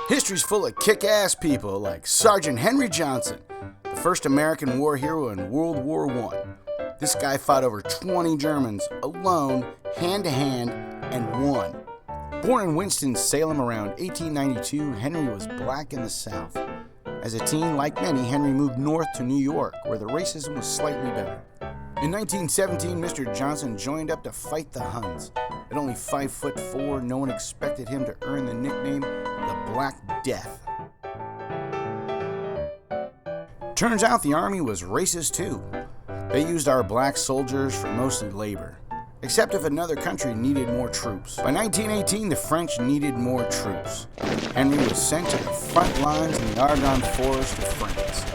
History's full of kick-ass people like Sgt Henry Johnson, the first American war hero in World War I. This guy fought over 20 Germans alone, hand-to-hand, and won. Born in Winston-Salem around 1892, Henry was black in the South. As a teen, like many, Henry moved north to New York, where the racism was slightly better. In 1917, Mr. Johnson joined up to fight the Huns. At only 5'4", no one expected him to earn the nickname the Black Death. Turns out the army was racist too. They used our black soldiers for mostly labor, except if another country needed more troops. By 1918, the French needed more troops. Henry was sent to the front lines in the Argonne Forest of France.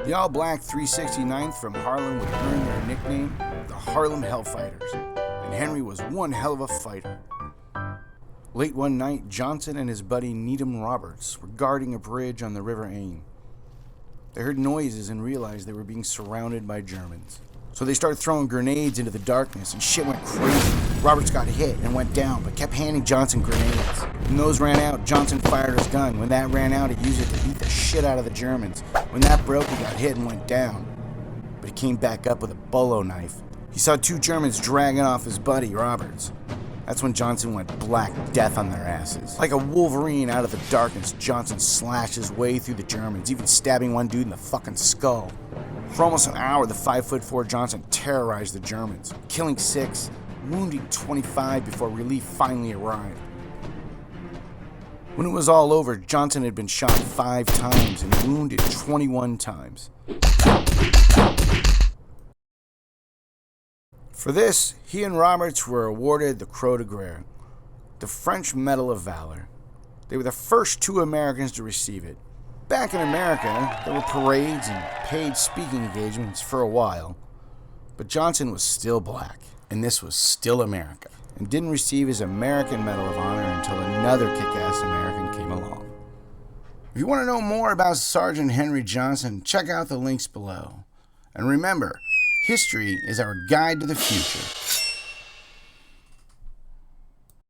The all-black 369th from Harlem would earn their nickname, the Harlem Hellfighters, and Henry was one hell of a fighter. Late one night, Johnson and his buddy Needham Roberts were guarding a bridge on the River Ain. They heard noises and realized they were being surrounded by Germans. So they started throwing grenades into the darkness and shit went crazy. Roberts got hit and went down, but kept handing Johnson grenades. When those ran out, Johnson fired his gun. When that ran out, he used it to beat the shit out of the Germans. When that broke, he got hit and went down. But he came back up with a bolo knife. He saw two Germans dragging off his buddy, Roberts. That's when Johnson went Black Death on their asses. Like a Wolverine out of the darkness, Johnson slashed his way through the Germans, even stabbing one dude in the fucking skull. For almost an hour, the 5'4" Johnson terrorized the Germans, killing 6, wounding 25 before relief finally arrived. When it was all over, Johnson had been shot 5 times and wounded 21 times. For this, he and Roberts were awarded the Croix de Guerre, the French Medal of Valor. They were the first 2 Americans to receive it. Back in America, there were parades and paid speaking engagements for a while, but Johnson was still black, and this was still America, and didn't receive his American Medal of Honor until another kick-ass American came along. If you want to know more about Sgt Henry Johnson, check out the links below. And remember, history is our guide to the future.